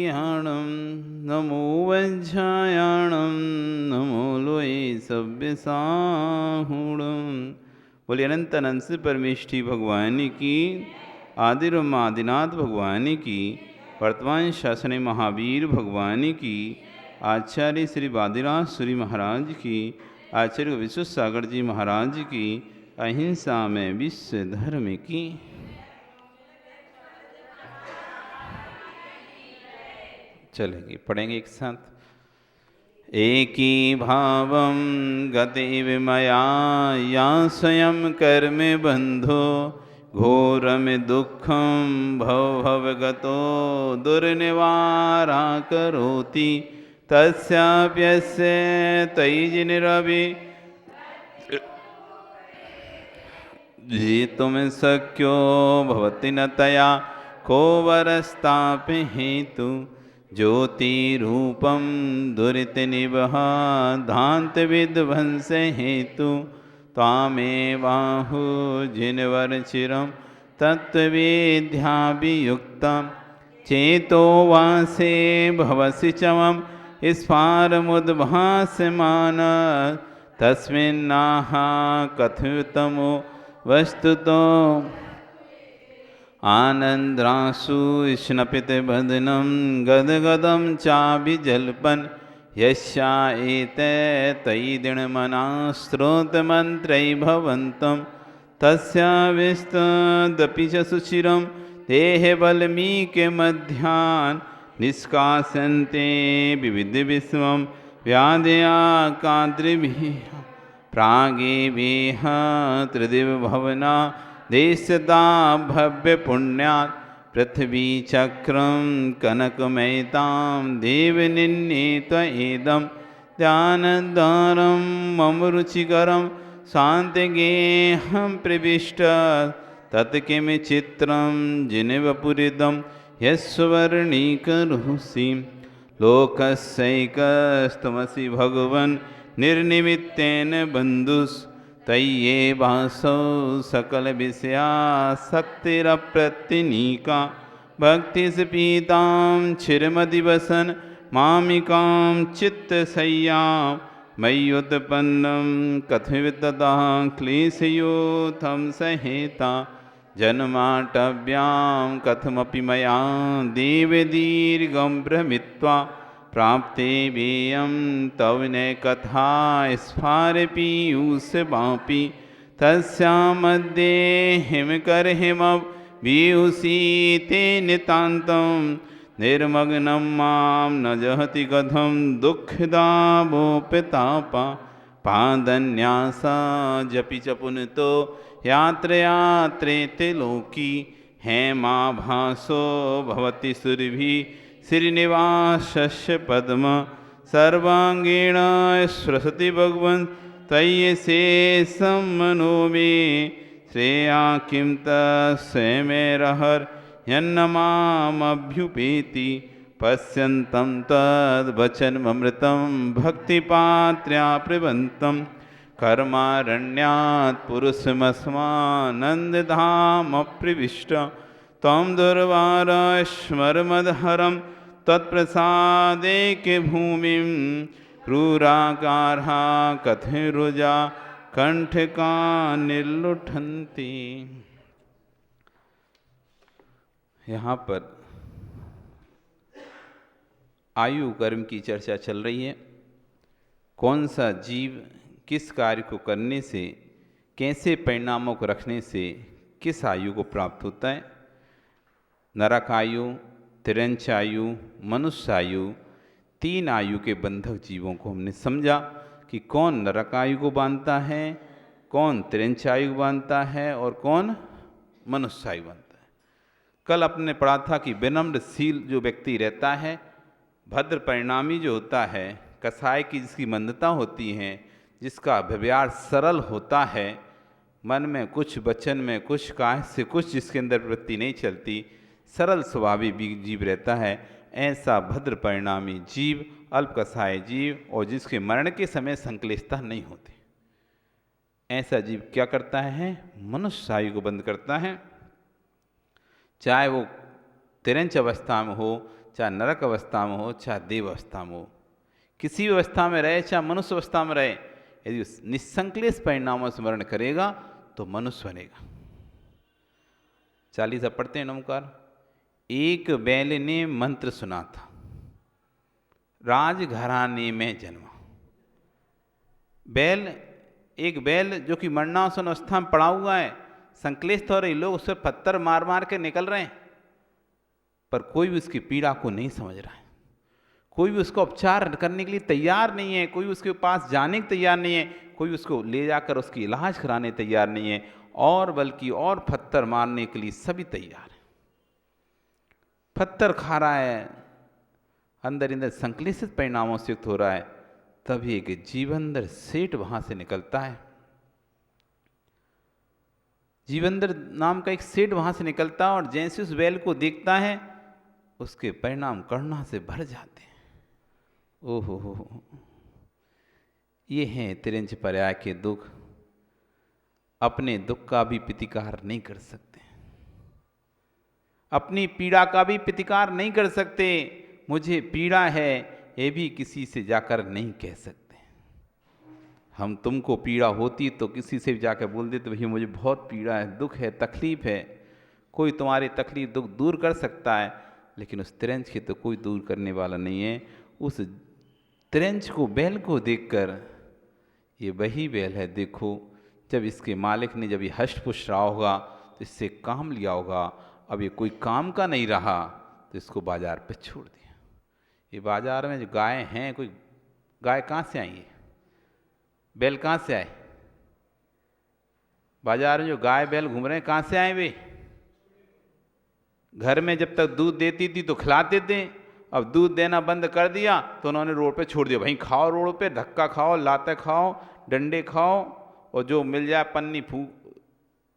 कल्याणं नमो वज्रायाणं नमो लोये सव्यसाहुणं। बोले अनंत अनंत से परमेष्ठी भगवान की, आदिर आदिनाथ भगवान की, वर्तमान शासन महावीर भगवान की, आचार्य श्री वादिराज सूरी महाराज की, आचार्य विश्व सागर जी महाराज की, अहिंसा में विश्व धर्म की। चलेगी, पढ़ेंगे एक साथ। एकी भावं गति विमया या स्वयं कर्म बंधो घोरम दुखम भव भवगतो दुर्निवारा करोति तस्याप्यस्य तैजिनिरवि जेतुम शक्यो भवति न तया को वरस्तापि हेतु ज्योतिरूपं दुरितनिवह धान्त विध्वंस हेतु त्वामेवाहु जिनवरचिरं तत्त्वविद्याभियुक्तं चेतो वासे भवसि च मम स्फारमुद्भासमान तस्मिन्नाह कथयुतमो वस्तुतो आनंद्रासु स्नपित बदनं गदगदं चाभिजल्पन् यस्या एते तयि दृढमना स्रोतमन्त्रै भवन्तं तस्या विस्तदपि च सुचिरं देहबल्मीकमध्यान् निष्कासन्ते विविधविश्वं व्याधया काद्रिभिः प्रागेवेह त्रिदिवभवना देशदा भव्य पुण्यात् पृथ्वी चक्रं कनकमयतां देवनिन्नेत एदं ध्यानदारं मम रुचिकरं शान्तिगेहं प्रविष्ट तत्किं चित्रं जिनवपुरिदं यस्वर्णीकरोषि लोकस्यैकस्तमसि भगवन् निर्निमित्तेन बन्धुस् तय्येवासौ सकल विषयासक्तिरप्रत्यनीका भक्तिस्पीतां चिरमदिवसन् मामिकां चित्तशय्यां मय्युत्पन्नं कथयितदा क्लेशयोथं सहेता जन्माटव्यां कथमपि मया देवदीर्घं भ्रमित्वा प्राप्ते वेयं तव न कथा स्फारपीयूषवापि तस्यामध्ये हिमकरहिमवियुषीते नितान्तं निर्मग्नं मां न जहति कथं दुःखदावोपतापा पादन्यासा जपि च पुनतो यात्रयात्रेते लोकी हेमाभासो भवति सुरभि श्रीनिवासस्य पद्म सर्वांगीण स्पृशति भगवन् त्वय्यशेषं मनो मे श्रेया किं तस्मैरहर यन्नमामभ्युपेति पश्यन्तं तद्वचनममृतं भक्तिपात्र्या प्रबन्तं कर्मारण्यात् पुरुषमस्मानन्दधामप्रविष्ट त्वं दुर्वारस्मरमदहरं तत्प्रसादेके भूमिं क्रूराकार्हा कथरुजा कंठका निर्लुठन्ति। यहाँ पर आयु कर्म की चर्चा चल रही है। कौन सा जीव किस कार्य को करने से, कैसे परिणामों को रखने से किस आयु को प्राप्त होता है। नरक आयु, तिरंच आयु, मनुष्य आयु, तीन आयु के बंधक जीवों को हमने समझा कि कौन नरक आयु को बांधता है, कौन तिरंच आयु को बांधता है और कौन मनुष्य आयु बांधता है। कल आपने पढ़ा था कि विनम्रशील जो व्यक्ति रहता है, भद्र परिणामी जो होता है, कसाय की जिसकी मंदता होती है, जिसका व्यवहार सरल होता है, मन में कुछ, वचन में कुछ, काहे से कुछ जिसके अंदर वृत्ति नहीं चलती, सरल स्वभावी जीव रहता है, ऐसा भद्र परिणामी जीव, अल्पकसाय जीव और जिसके मरण के समय संक्लिष्टता नहीं होती, ऐसा जीव क्या करता है, मनुष्य आयु को बंद करता है। चाहे वो तिरंच अवस्था में हो, चाहे नरक अवस्था में हो, चाहे देव अवस्था में हो, किसी भी अवस्था में रहे, चाहे मनुष्य अवस्था में रहे, यदि निसंक्लेश परिणामों स्मरण करेगा तो मनुष्य बनेगा। 40 पढ़ते हैं नमकार। एक बैल ने मंत्र सुना था, राजघराने में जन्मा। बैल, एक बैल जो कि मरणासन अवस्था में पड़ा हुआ है, संक्लेश हो रही, लोग उससे पत्थर मार मार के निकल रहे हैं, पर कोई भी उसकी पीड़ा को नहीं समझ रहा है, कोई भी उसको उपचार करने के लिए तैयार नहीं है, कोई उसके पास जाने के तैयार नहीं है, कोई उसको ले जाकर उसकी इलाज कराने तैयार नहीं है, और बल्कि और पत्थर मारने के लिए सभी तैयार है। पत्थर खा रहा है, अंदर अंदर संक्लेशित परिणामों से युक्त हो रहा है। तभी एक जीवंदर सेठ वहां से निकलता है। जीवंदर नाम का एक सेठ वहां से निकलता है, और जैसे उस बैल को देखता है, उसके परिणाम करुणा से भर जाते हैं। ओहो, ये हैं तिरंज पर्याय के दुख। अपने दुख का भी प्रतिकार नहीं कर सकते, अपनी पीड़ा का भी प्रतिकार नहीं कर सकते। मुझे पीड़ा है ये भी किसी से जाकर नहीं कह सकते। हम तुमको पीड़ा होती तो किसी से भी जाकर बोल देते, भैया मुझे बहुत पीड़ा है, दुख है, तकलीफ है। कोई तुम्हारी तकलीफ दुख दूर कर सकता है, लेकिन उस तिरंज के तो कोई दूर करने वाला नहीं है। उस तिरंज को, बैल को देखकर, ये वही बैल है, देखो जब इसके मालिक ने जब ये हष्ट पुष्ट रहा होगा तो इससे काम लिया होगा, अब ये कोई काम का नहीं रहा तो इसको बाजार पे छोड़ दिया। ये बाजार में जो गाय हैं, कोई गाय कहाँ से आई है, बैल कहाँ से आए? बाजार में जो गाय बैल घूम रहे हैं कहाँ से आए वे? घर में जब तक दूध देती थी तो खिलाते थे, अब दूध देना बंद कर दिया तो उन्होंने रोड पे छोड़ दिया। भाई खाओ, रोड पे धक्का खाओ, लाते खाओ, डंडे खाओ, और जो मिल जाए पन्नी फूक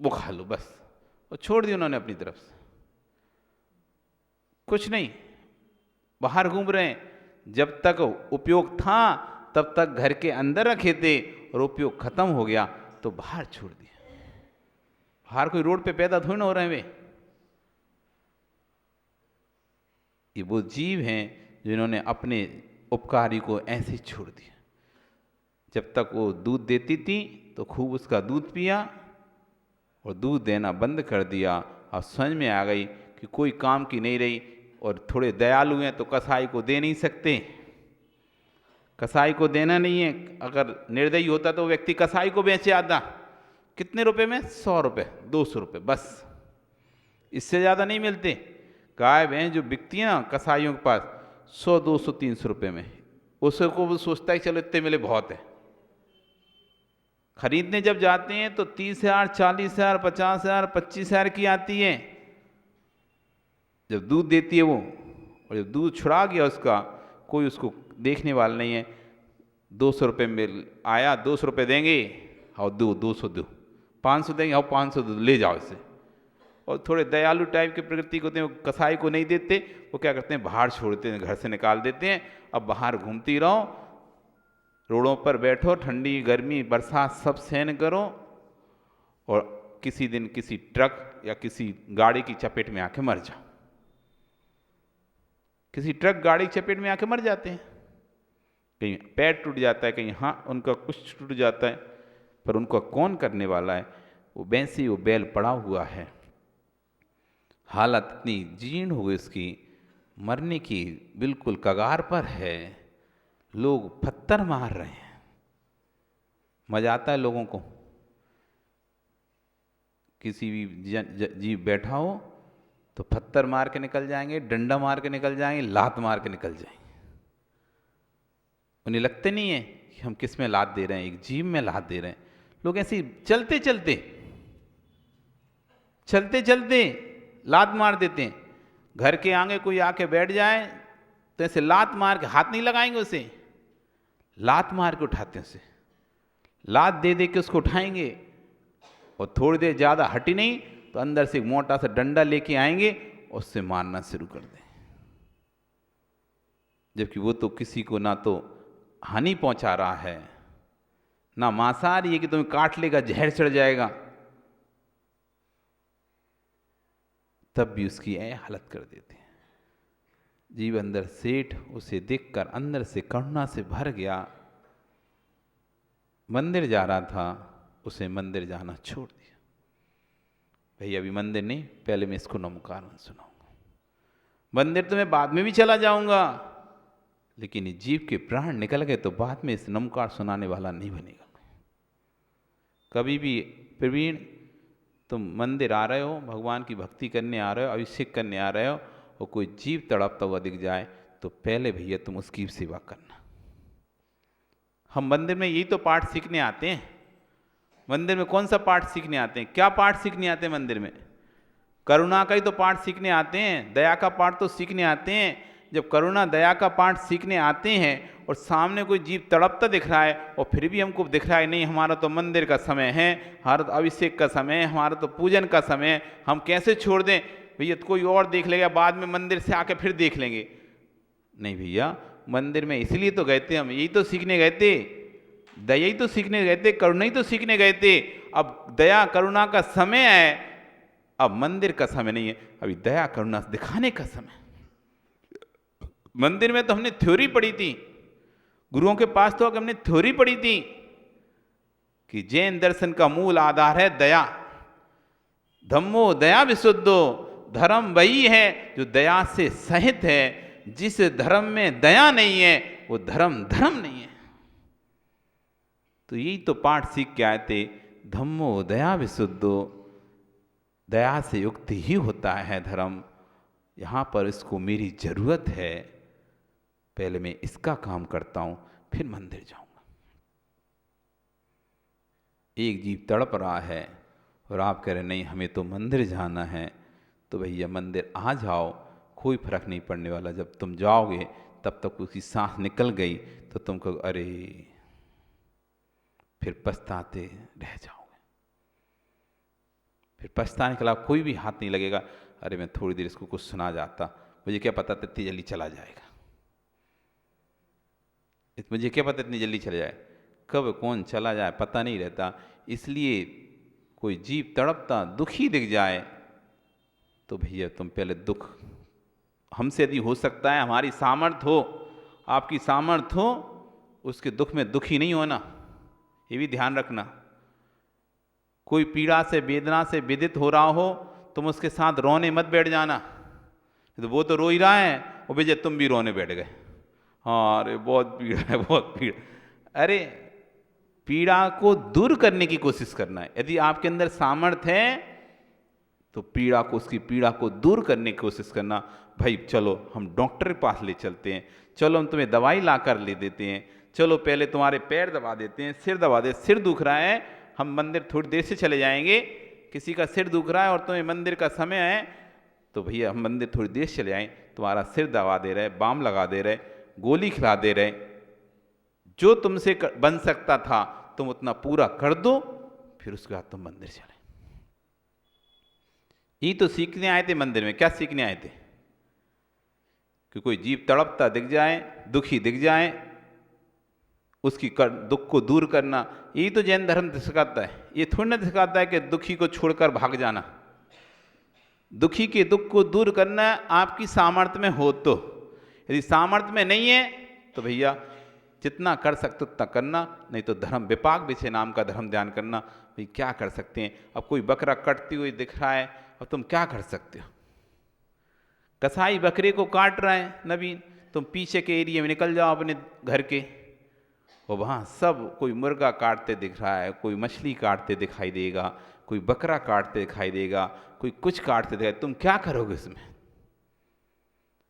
वो खा लो, बस। और छोड़ दिया उन्होंने अपनी तरफ से, कुछ नहीं, बाहर घूम रहे हैं। जब तक उपयोग था तब तक घर के अंदर रखे थे, और उपयोग खत्म हो गया तो बाहर छोड़ दिया। बाहर कोई रोड पे पैदा थोड़ी ना हो रहे हैं वे। ये वो जीव हैं जिन्होंने अपने उपकारी को ऐसे छोड़ दिया। जब तक वो दूध देती थी तो खूब उसका दूध पिया, और दूध देना बंद कर दिया। अब समझ में आ गई कि कोई काम की नहीं रही, और थोड़े दयालु हैं तो कसाई को दे नहीं सकते, कसाई को देना नहीं है। अगर निर्दयी होता तो व्यक्ति कसाई को बेचे आता, कितने रुपए में? 100 रुपये, 200 रुपये, बस, इससे ज़्यादा नहीं मिलते। गाय भैंस जो बिकती है ना कसाईयों के पास, 100, 200, 300 रुपये में, उसको वो सोचता है चलो इतने मिले बहुत है। खरीदने जब जाते हैं तो 30,000, 40,000, 50,000, 25,000 की आती है जब दूध देती है वो। और जब दूध छुड़ा गया उसका, कोई उसको देखने वाला नहीं है। 200 रुपये में आया, 200 रुपये देंगे, हाँ दो, 200 दो, 500 देंगे, हाँ 500 दो, ले जाओ इसे। और थोड़े दयालु टाइप के प्रकृति को होते हैं, कसाई को नहीं देते, वो क्या करते हैं, बाहर छोड़ते हैं, घर से निकाल देते हैं। अब बाहर घूमती रहो, रोडों पर बैठो, ठंडी गर्मी बरसात सब सहन करो, और किसी दिन किसी ट्रक या किसी गाड़ी की चपेट में आके मर जाओ। किसी ट्रक गाड़ी की चपेट में आके मर जाते हैं, कहीं पैर टूट जाता है, कहीं हाँ उनका कुछ टूट जाता है, पर उनको कौन करने वाला है? वो वैसे ही वो बैल पड़ा हुआ है, हालत इतनी जीर्ण हो गई उसकी, मरने की बिल्कुल कगार पर है। लोग पत्थर मार रहे हैं। मजा आता है लोगों को, किसी भी जीव बैठा हो तो पत्थर मार के निकल जाएंगे, डंडा मार के निकल जाएंगे, लात मार के निकल जाएंगे। उन्हें लगते नहीं है कि हम किस में लात दे रहे हैं, एक जीव में लात दे रहे हैं। लोग ऐसे चलते चलते चलते चलते लात मार देते हैं। घर के आगे कोई आके बैठ जाए तो ऐसे लात मार के, हाथ नहीं लगाएंगे उसे, लात मार के उठाते हैं उसे, लात दे दे के उसको उठाएंगे, और थोड़ी देर ज़्यादा हटी नहीं तो अंदर से एक मोटा सा डंडा लेके आएंगे और उससे मारना शुरू कर दें। जबकि वो तो किसी को ना तो हानि पहुंचा रहा है, ना मांसाहारी है कि तुम्हें काट लेगा, जहर चढ़ जाएगा, तब भी उसकी हालत कर देते हैं। जीव अंदर सेठ उसे देखकर अंदर से करुणा से भर गया। मंदिर जा रहा था, उसे मंदिर जाना छोड़ दिया। भैया अभी मंदिर नहीं, पहले मैं इसको नमकार सुनाऊंगा। मंदिर तो मैं बाद में भी चला जाऊंगा, लेकिन ये जीव के प्राण निकल गए तो बाद में इस नमकार सुनाने वाला नहीं बनेगा। कभी भी प्रवीण, तुम मंदिर आ रहे हो, भगवान की भक्ति करने आ रहे हो, अभिषेक करने आ रहे हो, और कोई जीव तड़पता हुआ दिख जाए तो पहले भैया तुम उसकी सेवा करना। हम मंदिर में यही तो पाठ सीखने आते हैं। मंदिर में कौन सा पाठ सीखने आते हैं? क्या पाठ सीखने आते हैं मंदिर में? करुणा का ही तो पाठ सीखने आते हैं, दया का पाठ तो सीखने आते हैं। जब करुणा दया का पाठ सीखने आते हैं और सामने कोई जीव तड़पता दिख रहा है और फिर भी हमको दिख रहा है नहीं हमारा तो मंदिर का समय है, हमारा तो अभिषेक का समय है, हमारा तो पूजन का समय है, हम कैसे छोड़ दें? भैया तो कोई और देख लेगा, बाद में मंदिर से आके फिर देख लेंगे। नहीं भैया, मंदिर में इसलिए तो गए थे, हम यही तो सीखने गए थे, दया ही तो सीखने गए थे, करुणा ही तो सीखने गए थे। अब दया करुणा का समय है, अब मंदिर का समय नहीं है, अभी दया करुणा दिखाने का समय। मंदिर में तो हमने थ्योरी पढ़ी थी, गुरुओं के पास तो हमने थ्योरी पढ़ी थी कि जैन दर्शन का मूल आधार है दया। धम्मो दया विशुद्धो, धर्म वही है जो दया से सहित है। जिस धर्म में दया नहीं है वो धर्म धर्म नहीं है। तो यही तो पाठ सीख के आए थे, धम्मो दया विशुद्धो, दया से युक्त ही होता है धर्म। यहाँ पर इसको मेरी जरूरत है, पहले मैं इसका काम करता हूं, फिर मंदिर जाऊंगा। एक जीव तड़प रहा है और आप कह रहे नहीं हमें तो मंदिर जाना है, तो भैया मंदिर आ जाओ, कोई फर्क नहीं पड़ने वाला। जब तुम जाओगे तब तक उसकी सांस निकल गई तो तुम कहो अरे, फिर पछताते रह जाओगे। फिर पछताने के अलावा कोई भी हाथ नहीं लगेगा। अरे मैं थोड़ी देर इसको कुछ सुना जाता, मुझे क्या पता था इतनी जल्दी चला जाएगा, मुझे क्या पता इतनी जल्दी चला जाए, कब कौन चला जाए पता नहीं रहता। इसलिए कोई जीव तड़पता दुखी दिख जाए तो भैया तुम पहले दुख, हमसे यदि हो सकता है, हमारी सामर्थ्य हो, आपकी सामर्थ्य हो, उसके दुख में दुखी नहीं होना, ये भी ध्यान रखना। कोई पीड़ा से वेदना से विदित हो रहा हो, तुम उसके साथ रोने मत बैठ जाना। तो वो तो रो ही रहा है, वो विजय तुम भी रोने बैठ गए, हाँ अरे बहुत पीड़ा है, बहुत पीड़ा। अरे पीड़ा को दूर करने की कोशिश करना है। यदि आपके अंदर सामर्थ्य है तो पीड़ा को, उसकी पीड़ा को दूर करने की कोशिश करना। भाई चलो हम डॉक्टर के पास ले चलते हैं, चलो हम तुम्हें दवाई ला कर ले देते हैं, चलो पहले तुम्हारे पैर दबा देते हैं, सिर दबा दे, सिर दुख रहा है, हम मंदिर थोड़ी देर से चले जाएंगे। किसी का सिर दुख रहा है और तुम्हें मंदिर का समय है, तो भैया हम मंदिर थोड़ी देर से चले आएँ, तुम्हारा सिर दबा दे रहे, बाम लगा दे रहे, गोली खिला दे रहे, जो तुमसे बन सकता था तुम उतना पूरा कर दो, फिर उसके बाद तुम मंदिर चले। ये तो सीखने आए थे मंदिर में। क्या सीखने आए थे? कि कोई जीव तड़पता दिख जाए, दुखी दिख जाए, उसकी दुख को दूर करना। यही तो जैन धर्म सिखाता है। ये थोड़ी ना सिखाता है कि दुखी को छोड़कर भाग जाना। दुखी के दुख को दूर करना आपकी सामर्थ्य में हो तो, यदि सामर्थ्य में नहीं है तो भैया जितना कर सकते उतना करना, नहीं तो धर्म विपाक विषय नाम का धर्म ध्यान करना। भाई क्या कर सकते हैं? अब कोई बकरा कटती हुई दिख रहा है, अब तुम क्या कर सकते हो? कसाई बकरे को काट रहा है नवीन, तुम पीछे के एरिया में निकल जाओ अपने घर के, और वहाँ सब कोई मुर्गा काटते दिख रहा है, कोई मछली काटते दिखाई देगा, कोई बकरा काटते दिखाई देगा, कोई कुछ काटते दिखाई, तुम क्या करोगे इसमें?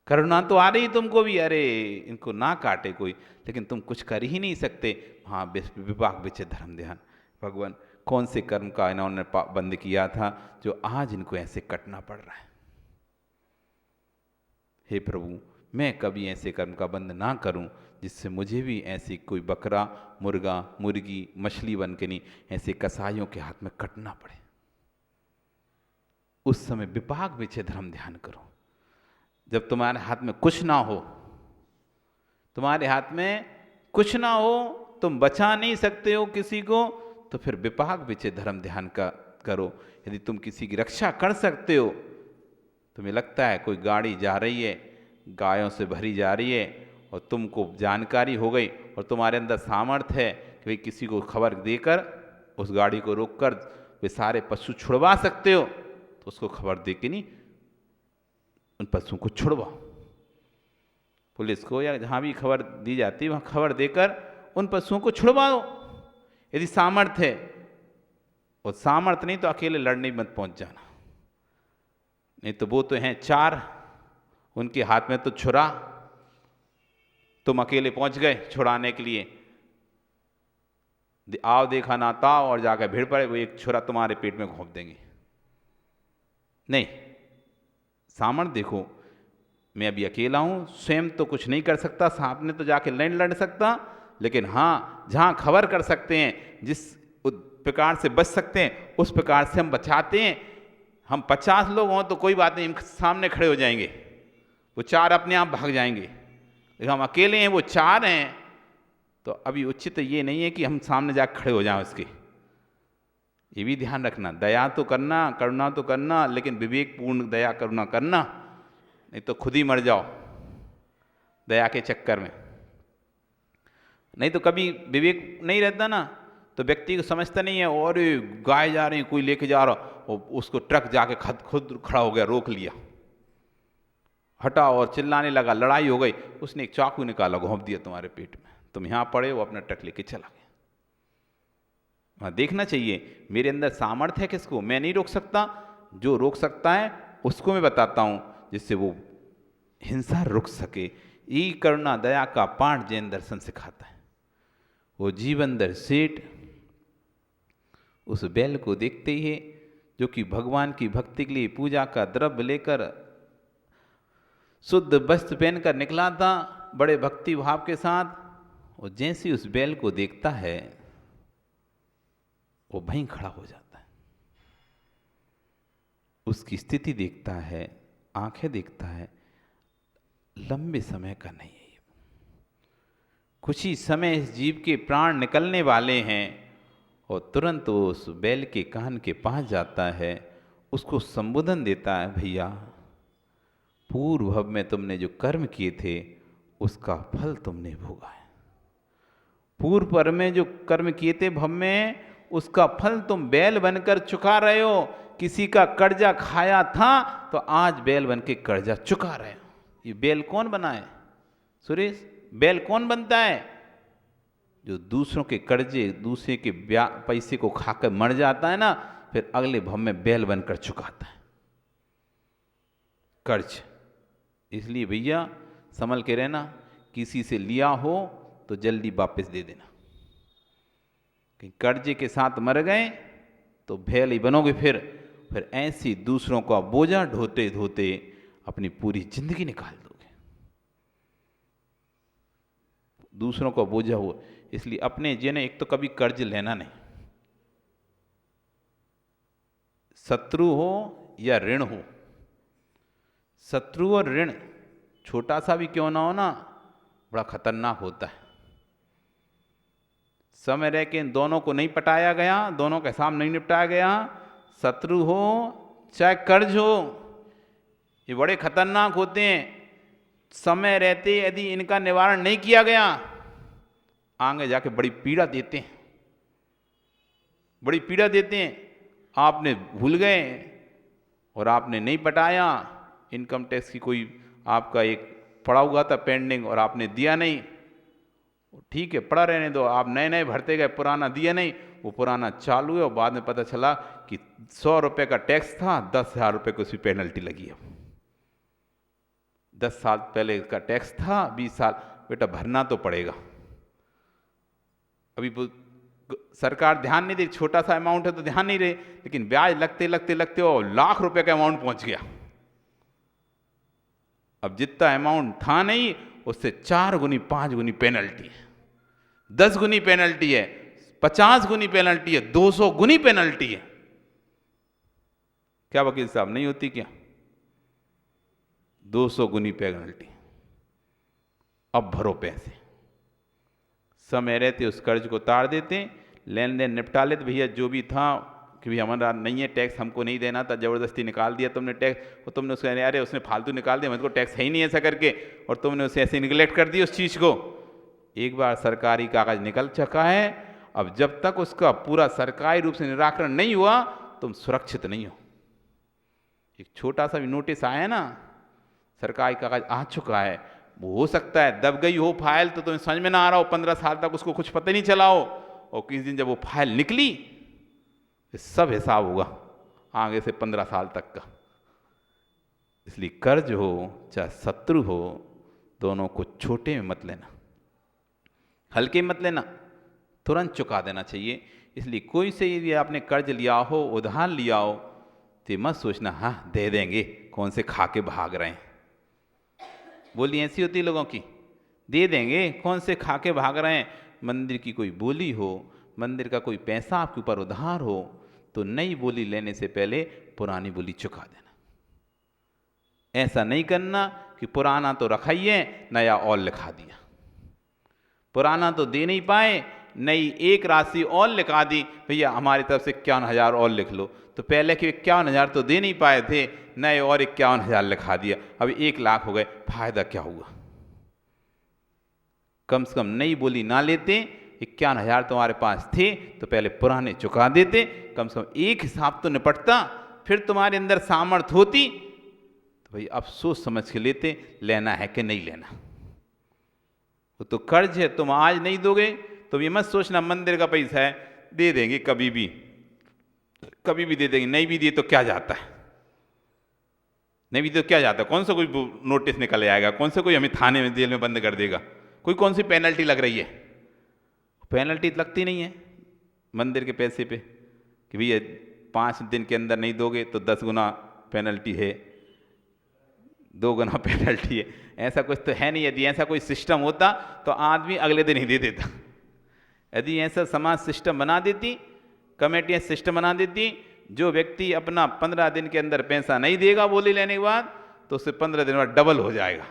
करुणा तो आ रही तुमको भी, अरे इनको ना काटे कोई, लेकिन तुम कुछ कर ही नहीं सकते। हाँ, विपाक विषय धर्म ध्यान। भगवान कौन से कर्म का इन्होंने बंद किया था जो आज इनको ऐसे कटना पड़ रहा है? हे प्रभु, मैं कभी ऐसे कर्म का बंद ना करूं जिससे मुझे भी ऐसी कोई बकरा, मुर्गा, मुर्गी, मछली बन के नहीं ऐसे कसाईयों के हाथ में कटना पड़े। उस समय विपाक विषय धर्म ध्यान करो। जब तुम्हारे हाथ में कुछ ना हो, तुम्हारे हाथ में कुछ ना हो, तुम बचा नहीं सकते हो किसी को, तो फिर विपाक विषय धर्म ध्यान का करो। यदि तुम किसी की रक्षा कर सकते हो, तुम्हें लगता है कोई गाड़ी जा रही है, गायों से भरी जा रही है और तुमको जानकारी हो गई और तुम्हारे अंदर सामर्थ्य है कि भाई किसी को खबर देकर उस गाड़ी को रोककर वे सारे पशु छुड़वा सकते हो, तो उसको खबर दे के नहीं उन पशुओं को छुड़वाओ। पुलिस को या जहाँ भी खबर दी जाती है वहाँ खबर देकर उन पशुओं को छुड़वाओ यदि सामर्थ्य है। और सामर्थ्य नहीं तो अकेले लड़ने मत पहुँच जाना, नहीं तो वो तो हैं 4, उनके हाथ में तो छुरा, तुम अकेले पहुंच गए छुड़ाने के लिए, आओ देखा ना ताओ और जाकर भिड़ पड़े, वो एक छुरा तुम्हारे पेट में घोंप देंगे। नहीं, सामर्थ्य देखो, मैं अभी अकेला हूं, स्वयं तो कुछ नहीं कर सकता, सामने तो जाके लड़ सकता, लेकिन हाँ जहां खबर कर सकते हैं, जिस प्रकार से बच सकते हैं उस प्रकार से हम बचाते हैं। हम 50 लोग हों तो कोई बात नहीं, हम सामने खड़े हो जाएंगे, वो 4 अपने आप भाग जाएंगे, लेकिन हम अकेले हैं, वो 4 हैं, तो अभी उचित ये नहीं है कि हम सामने जाकर खड़े हो जाएं उसके। ये भी ध्यान रखना, दया तो करना, करुणा तो करना, लेकिन विवेकपूर्ण दया करुणा करना, नहीं तो खुद ही मर जाओ दया के चक्कर में। नहीं तो कभी विवेक नहीं रहता ना, तो व्यक्ति को समझता नहीं है, और गाय जा रही, कोई लेके जा रहा, और उसको ट्रक जाके खुद खड़ा हो गया, रोक लिया, हटा और चिल्लाने लगा, लड़ाई हो गई, उसने एक चाकू निकाला, घोंप दिया तुम्हारे पेट में, तुम यहाँ पड़े, वो अपना ट्रक लेके चला गया। वहाँ देखना चाहिए मेरे अंदर सामर्थ्य है किसको, मैं नहीं रोक सकता, जो रोक सकता है उसको मैं बताता हूँ, जिससे वो हिंसा रुक सके। ये करुणा दया का पाठ जैन दर्शन सिखाता है। वो जीवनदर सेठ उस बैल को देखते ही जो कि भगवान की भक्ति के लिए पूजा का द्रव्य लेकर शुद्ध वस्त्र पहनकर निकला था बड़े भक्ति भाव के साथ, और जैसे उस बैल को देखता है वो वहीं खड़ा हो जाता है, उसकी स्थिति देखता है, आंखें देखता है, लंबे समय का नहीं है, कुछ ही समय इस जीव के प्राण निकलने वाले हैं, और तुरंत वो उस बैल के कान के पास जाता है, उसको संबोधन देता है, भैया पूर्व भव में तुमने जो कर्म किए थे उसका फल तुमने भोगा है, पूर्व पर में जो कर्म किए थे भव में उसका फल तुम बैल बनकर चुका रहे हो। किसी का कर्जा खाया था तो आज बैल बन के कर्जा चुका रहे हो। ये बैल कौन बनाए सुरेश? बैल कौन बनता है? जो दूसरों के कर्जे, दूसरे के पैसे को खाकर मर जाता है ना, फिर अगले भव में बैल बनकर चुकाता है कर्ज। इसलिए भैया संभल के रहना, किसी से लिया हो तो जल्दी वापस दे देना, कि कर्जे के साथ मर गए तो बैल ही बनोगे, फिर ऐसी दूसरों का बोझा ढोते ढोते अपनी पूरी जिंदगी निकाल दोगे, दूसरों का बोझा हो। इसलिए अपने जिन्हें एक तो कभी कर्ज लेना नहीं, शत्रु हो या ऋण हो, शत्रु और ऋण छोटा सा भी क्यों ना हो ना, बड़ा खतरनाक होता है। समय रह के इन दोनों को नहीं पटाया गया, दोनों का हिसाब नहीं निपटाया गया, शत्रु हो चाहे कर्ज हो, ये बड़े खतरनाक होते हैं। समय रहते यदि इनका निवारण नहीं किया गया, आगे जाके बड़ी पीड़ा देते हैं, बड़ी पीड़ा देते हैं। आपने भूल गए और आपने नहीं पटाया, इनकम टैक्स की कोई आपका एक पड़ा हुआ था पेंडिंग और आपने दिया नहीं, ठीक है पड़ा रहने दो, आप नए नए भरते गए, पुराना दिया नहीं, वो पुराना चालू है, और बाद में पता चला कि 100 रुपये का टैक्स था, 10,000 रुपये की उसकी पेनल्टी लगी है। 10 साल पहले का टैक्स था, 20 साल, बेटा भरना तो पड़ेगा। अभी सरकार ध्यान नहीं दे, छोटा सा अमाउंट है तो ध्यान नहीं रहे, लेकिन ब्याज लगते लगते लगते वो लाख रुपए का अमाउंट पहुंच गया। अब जितना अमाउंट था नहीं उससे 4 गुनी 5 गुनी पेनल्टी है, 10 गुनी पेनल्टी है, 50 गुनी पेनल्टी है, 200 गुनी पेनल्टी है। क्या वकील साहब नहीं होती क्या? 200 गुनी पेनल्टी। अब भरो पैसे, समय रहते उस कर्ज को उतार देते, लेन देन निपटा लेते, भैया जो भी था कि भाई हमारा नहीं है टैक्स, हमको नहीं देना था, ज़बरदस्ती निकाल दिया तुमने टैक्स, और तुमने उसको अरे उसने फालतू निकाल दिया, मुझको टैक्स है ही नहीं ऐसा करके, और तुमने उसे ऐसे निगलेक्ट कर दी उस चीज़ को। एक बार सरकारी कागज निकल चुका है, अब जब तक उसका पूरा सरकारी रूप से निराकरण नहीं हुआ तुम सुरक्षित नहीं हो। एक छोटा सा भी नोटिस आया ना, सरकारी कागज आ चुका है, वो हो सकता है दब गई हो फाइल तो तुम्हें समझ में ना आ रहा हो, 15 साल तक उसको कुछ पता नहीं चला हो, और किसी दिन जब वो फाइल निकली सब हिसाब होगा आगे से 15 साल तक का। इसलिए कर्ज हो चाहे शत्रु हो, दोनों को छोटे में मत लेना, हल्के में मत लेना, तुरंत चुका देना चाहिए। इसलिए कोई से यदि आपने कर्ज लिया हो, उधार लिया हो, तो मत सोचना हाँ दे देंगे, कौन से खा के भाग रहे हैं। बोली ऐसी होती लोगों की, दे देंगे, कौन से खा के भाग रहे हैं। मंदिर की कोई बोली हो, मंदिर का कोई पैसा आपके ऊपर उधार हो, तो नई बोली लेने से पहले पुरानी बोली चुका देना। ऐसा नहीं करना कि पुराना तो रखा ही है, नया और लिखा दिया। पुराना तो दे नहीं पाए, नई एक राशि और लिखा दी, भैया हमारी तरफ से 51,000 और लिख लो। तो पहले के 51,000 तो दे नहीं पाए थे, नए और 51,000 लिखा दिया, अभी 1 लाख हो गए, फायदा क्या हुआ। कम से कम नई बोली ना लेते, 51,000 तुम्हारे पास थे तो पहले पुराने चुका देते, कम से कम एक हिसाब तो निपटता, फिर तुम्हारे अंदर सामर्थ्य होती तो भाई अब सोच समझ के लेते, लेना है कि नहीं लेना। वो तो कर्ज है, तुम आज नहीं दोगे तो ये मत सोचना मंदिर का पैसा है दे देंगे, कभी भी दे देंगे, नहीं भी दिए तो क्या जाता है, नहीं भी तो क्या जाता है, कौन सा कोई नोटिस निकल आएगा, कौन सा कोई हमें थाने में जेल में बंद कर देगा, कोई कौन सी पेनल्टी लग रही है। पेनल्टी लगती नहीं है मंदिर के पैसे पे कि भैया 5 दिन के अंदर नहीं दोगे तो 10 गुना पेनल्टी है, 2 गुना पेनल्टी है, ऐसा कुछ तो है नहीं। यदि ऐसा कोई सिस्टम होता तो आदमी अगले दिन ही दे देता। यदि ऐसा समाज सिस्टम बना देती, कमेटियाँ सिस्टम बना देती, जो व्यक्ति अपना 15 दिन के अंदर पैसा नहीं देगा बोली लेने के बाद, तो उससे 15 दिन बाद डबल हो जाएगा,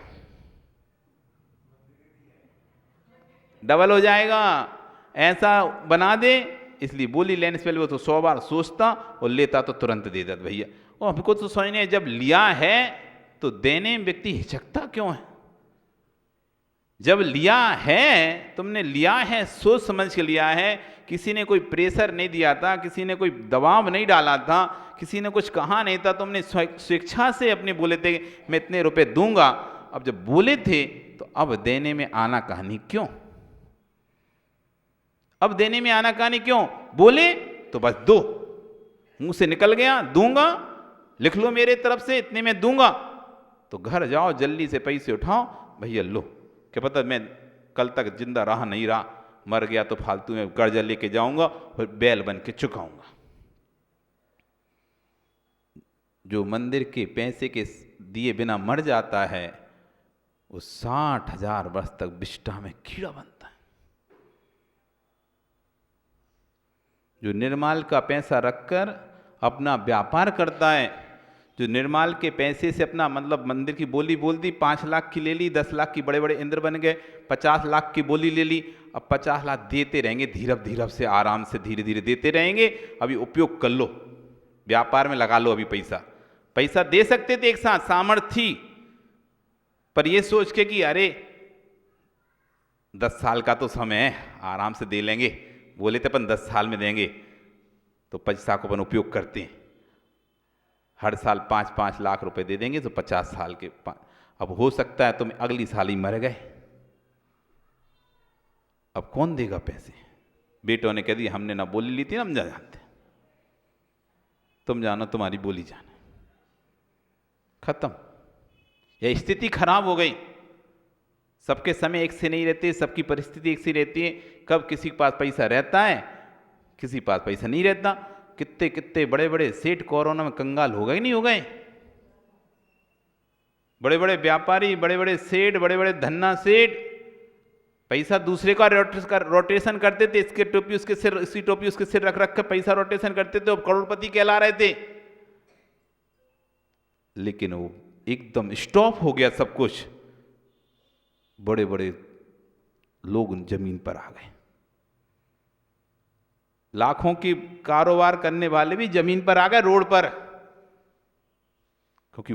डबल हो जाएगा। ऐसा बना दे, इसलिए बोली लेने से पहले वो तो 100 बार सोचता और लेता तो तुरंत दे देता भैया। और हमको तो समझने जब लिया है तो देने में व्यक्ति हिचकता क्यों है। जब लिया है, तुमने लिया है, सोच समझ के लिया है, किसी ने कोई प्रेशर नहीं दिया था, किसी ने कोई दबाव नहीं डाला था, किसी ने कुछ कहा नहीं था, तुमने स्वेच्छा से अपने बोले थे मैं इतने रुपए दूंगा। अब जब बोले थे तो अब देने में आना कहानी क्यों, अब देने में आना कहानी क्यों। बोले तो बस दो, मुंह से निकल गया दूंगा, लिख लो मेरे तरफ से इतने में दूंगा, तो घर जाओ जल्दी से पैसे उठाओ, भैया लो, क्या पता मैं कल तक जिंदा रहा नहीं रहा, मर गया तो फालतू में कर्जा लेके जाऊंगा और बैल बन के चुकाऊंगा। जो मंदिर के पैसे के दिए बिना मर जाता है वो 60,000 वर्ष तक विष्ठा में कीड़ा बनता है। जो निर्माल का पैसा रखकर अपना व्यापार करता है, जो निर्माल के पैसे से अपना मतलब मंदिर की बोली बोल दी, 5 लाख की ले ली, 10 लाख की बड़े बड़े इंद्र बन गए, 50 लाख की बोली ले ली, अब 50 लाख देते रहेंगे, धीरज धीरज से आराम से धीरे धीरे देते रहेंगे। अभी उपयोग कर लो, व्यापार में लगा लो, अभी पैसा दे सकते थे एक साथ, सामर्थ्य थी, पर ये सोच के कि अरे 10 साल का तो समय है, आराम से दे लेंगे, बोले थे अपन 10 साल में देंगे, तो पैसा को अपन उपयोग करते हैं, हर साल 5-5 लाख रुपए दे देंगे तो 50 साल के अब हो सकता है तुम अगली साल ही मर गए, अब कौन देगा पैसे। बेटों ने कह दिया हमने ना बोली ली थी ना, हम जा जानते, तुम जानो तुम्हारी बोली जाने, खत्म। यह स्थिति खराब हो गई। सबके समय एक से नहीं रहते, सबकी परिस्थिति एक से रहती है। कब किसी के पास पैसा रहता है, किसी के पास पैसा नहीं रहता। कितने कितने बड़े बड़े सेठ कोरोना में कंगाल हो गए नहीं हो गए, बड़े बड़े व्यापारी, बड़े बड़े सेठ, बड़े बड़े धन्ना सेठ, पैसा दूसरे का रोटेशन करते थे, इसके टोपी उसके सिर, इसकी टोपी उसके सिर रख रख कर पैसा रोटेशन करते थे, और करोड़पति कहला रहे थे। लेकिन वो एकदम स्टॉप हो गया सब कुछ, बड़े बड़े लोग जमीन पर आ गए। लाखों की कारोबार करने वाले भी जमीन पर आ गए, रोड पर, क्योंकि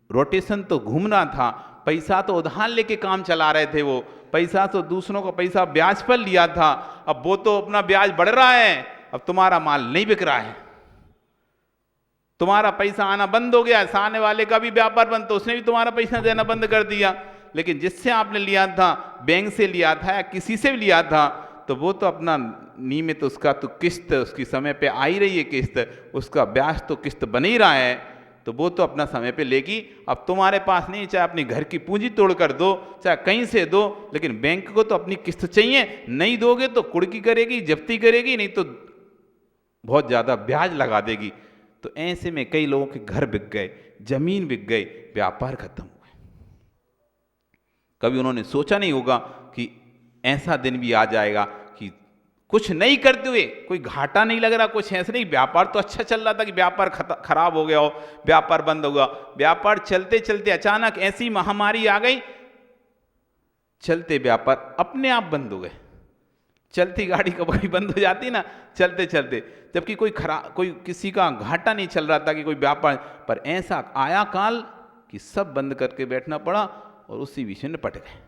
रोटेशन तो घूमना था। पैसा तो उधार लेके काम चला रहे थे, वो पैसा तो दूसरों का पैसा ब्याज पर लिया था, अब वो तो अपना ब्याज बढ़ रहा है, अब तुम्हारा माल नहीं बिक रहा है, तुम्हारा पैसा आना बंद हो गया। सामने वाले का भी व्यापार बंद, तो उसने भी तुम्हारा पैसा देना बंद कर दिया। लेकिन जिससे आपने लिया था, बैंक से लिया था या किसी से भी लिया था, तो वो तो अपना नियमित उसका तो किस्त उसकी समय पे आ ही रही है, किस्त उसका ब्याज तो किस्त बन ही रहा है, तो वो तो अपना समय पे लेगी। अब तुम्हारे पास नहीं, चाहे अपनी घर की पूंजी तोड़ कर दो, चाहे कहीं से दो, लेकिन बैंक को तो अपनी किस्त चाहिए। नहीं दोगे तो कुड़की करेगी, जब्ती करेगी, नहीं तो बहुत ज़्यादा ब्याज लगा देगी। तो ऐसे में कई लोगों के घर बिक गए, जमीन बिक गई, व्यापार खत्म हो गए। कभी उन्होंने सोचा नहीं होगा कि ऐसा दिन भी आ जाएगा कि कुछ नहीं करते हुए कोई घाटा नहीं लग रहा, कुछ ऐसा नहीं, व्यापार तो अच्छा चल रहा था कि व्यापार खराब हो गया हो, व्यापार बंद होगा। व्यापार चलते चलते अचानक ऐसी महामारी आ गई, चलते व्यापार अपने आप बंद हो गए। चलती गाड़ी कभी बंद हो जाती ना चलते चलते, जबकि कोई किसी का घाटा नहीं चल रहा था कि कोई व्यापार, पर ऐसा आया काल कि सब बंद करके बैठना पड़ा और उसी विषय में निपट गए।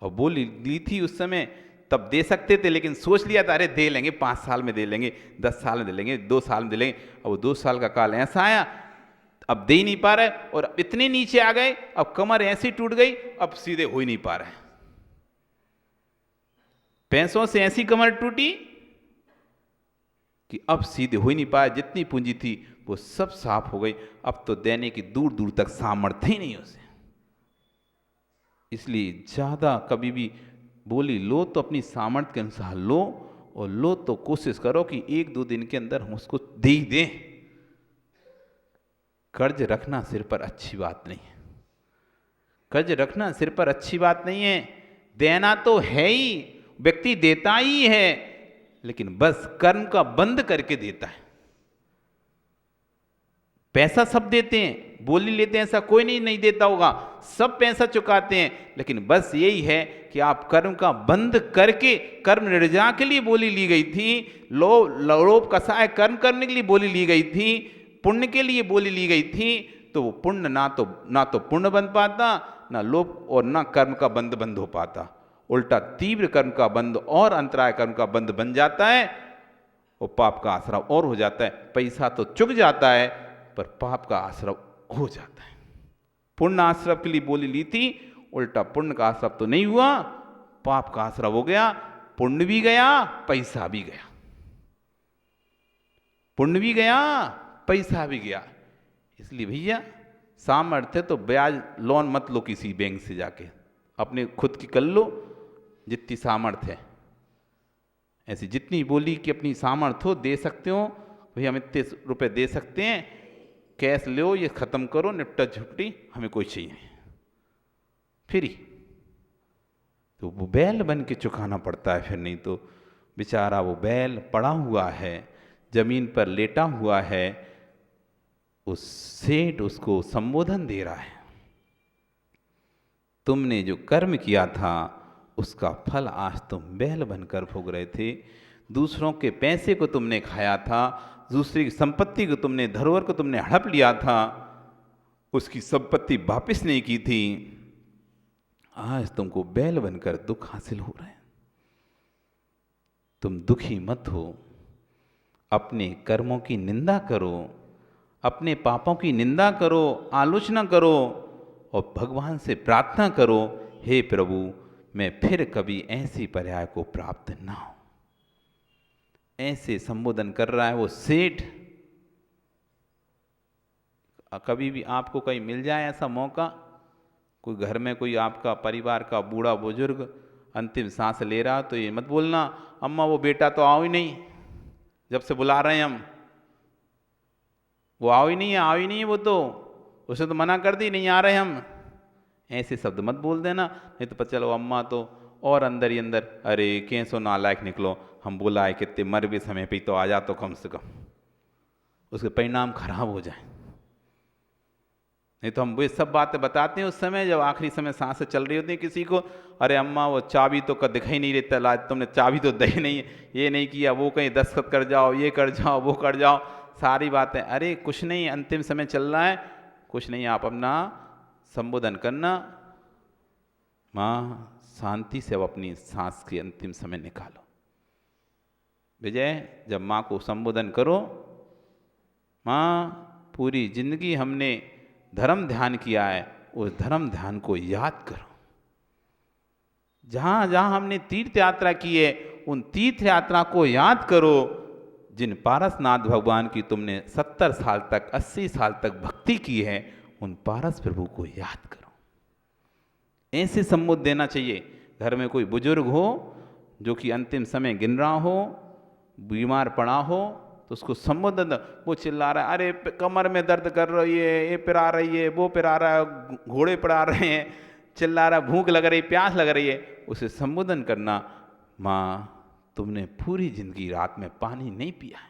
और बोली ली थी उस समय, तब दे सकते थे, लेकिन सोच लिया था अरे दे लेंगे, 5 साल में दे लेंगे, 10 साल में दे लेंगे, 2 साल में दे लेंगे। अब वो 2 साल का काल ऐसा आया, अब दे ही नहीं पा रहे, और इतने नीचे आ गए, अब कमर ऐसी टूट गई, अब सीधे हो ही नहीं पा रहे। पैसों से ऐसी कमर टूटी कि अब सीधे हो ही नहीं पाया, जितनी पूंजी थी वो सब साफ हो गई, अब तो देने की दूर दूर तक सामर्थ्य ही नहीं उसे। इसलिए ज्यादा कभी भी बोली लो तो अपनी सामर्थ्य के अनुसार लो, और लो तो कोशिश करो कि 1-2 दिन के अंदर हम उसको दे ही दें। कर्ज रखना सिर पर अच्छी बात नहीं है, कर्ज रखना सिर पर अच्छी बात नहीं है। देना तो है ही, व्यक्ति देता ही है, लेकिन बस कर्म का बंद करके देता है। पैसा सब देते हैं, बोली लेते हैं, ऐसा कोई नहीं देता होगा, सब पैसा चुकाते हैं, लेकिन बस यही है कि आप कर्म का बंद करके, कर्म निर्जा के लिए बोली ली गई थी, लोभ कसाय कर्म करने के लिए बोली ली गई थी, पुण्य के लिए बोली ली गई थी, तो वो पुण्य ना तो पुण्य बन पाता, ना लोभ और ना कर्म का बंद हो पाता। उल्टा तीव्र कर्म का बंद और अंतराय कर्म का बंद बन जाता है, और पाप का आश्रय और हो जाता है। पैसा तो चुक जाता है, पर पाप का आश्रय हो जाता है। पुण्य आश्रय के लिए बोली ली थी, उल्टा पुण्य का आश्रय तो नहीं हुआ, पाप का आश्रय हो गया, पुण्य भी गया, पैसा भी गया, पुण्य भी गया, पैसा भी गया। इसलिए भैया सामर्थ्य तो ब्याज लोन मत लो किसी बैंक से जाके, अपने खुद की कर लो जितनी सामर्थ्य है, ऐसी जितनी बोली कि अपनी सामर्थ्य हो दे सकते हो, भैया हम इतने रुपए दे सकते हैं, कैश लो, ये ख़त्म करो, निपटा झुपटी, हमें कोई चाहिए नहीं, फ्री। तो वो बैल बन के चुकाना पड़ता है, फिर नहीं तो बेचारा वो बैल पड़ा हुआ है, जमीन पर लेटा हुआ है, उस सेठ उसको संबोधन दे रहा है, तुमने जो कर्म किया था उसका फल आज तुम बैल बनकर भोग रहे थे। दूसरों के पैसे को तुमने खाया था, दूसरी की संपत्ति को तुमने, धरोहर को तुमने हड़प लिया था, उसकी संपत्ति वापस नहीं की थी, आज तुमको बैल बनकर दुख हासिल हो रहा है। तुम दुखी मत हो, अपने कर्मों की निंदा करो, अपने पापों की निंदा करो, आलोचना करो, और भगवान से प्रार्थना करो, हे प्रभु मैं फिर कभी ऐसी पर्याय को प्राप्त ना हो। ऐसे संबोधन कर रहा है वो सेठ। कभी भी आपको कहीं मिल जाए ऐसा मौका, कोई घर में कोई आपका परिवार का बूढ़ा बुजुर्ग अंतिम सांस ले रहा, तो ये मत बोलना अम्मा वो बेटा तो आओ ही नहीं, जब से बुला रहे हैं हम, वो आओ ही नहीं है वो तो, उसे तो मना कर दी, नहीं आ रहे हम। ऐसे शब्द मत बोल देना, नहीं तो पता चलो अम्मा तो और अंदर ही अंदर, अरे कैसो नालायक निकलो, हम बुलाए कितने, मर भी समय पे तो आ जा, तो कम से कम उसके परिणाम खराब हो जाए। नहीं तो हम वो सब बातें बताते हैं उस समय जब आखिरी समय सांसें चल रही होती हैं किसी को, अरे अम्मा वो चाबी तो का दिखाई नहीं देता, ला तुमने चाबी तो दी नहीं, ये नहीं किया, वो कहीं दस्तखत कर जाओ, ये कर जाओ, वो कर जाओ, सारी बातें। अरे कुछ नहीं, अंतिम समय चल रहा है, कुछ नहीं, आप अपना संबोधन करना, माँ शांति से अब अपनी सांस के अंतिम समय निकालो। विजय, जब माँ को संबोधन करो, माँ पूरी जिंदगी हमने धर्म ध्यान किया है, उस धर्म ध्यान को याद करो। जहाँ जहाँ हमने तीर्थ यात्रा की है, उन तीर्थ यात्रा को याद करो। जिन पारसनाथ भगवान की तुमने 70 साल तक 80 साल तक भक्ति की है, उन पारस प्रभु को याद करो। ऐसे संबोध देना चाहिए। घर में कोई बुजुर्ग हो जो कि अंतिम समय गिन रहा हो, बीमार पड़ा हो, तो उसको संबोधन, वो चिल्ला रहा है, अरे कमर में दर्द कर रही है, ये पिरा रही है, वो पिरा रहा है, घोड़े पिरा रहे हैं, चिल्ला रहा, भूख लग रही, प्यास लग रही है, उसे संबोधन करना, माँ तुमने पूरी जिंदगी रात में पानी नहीं पिया है,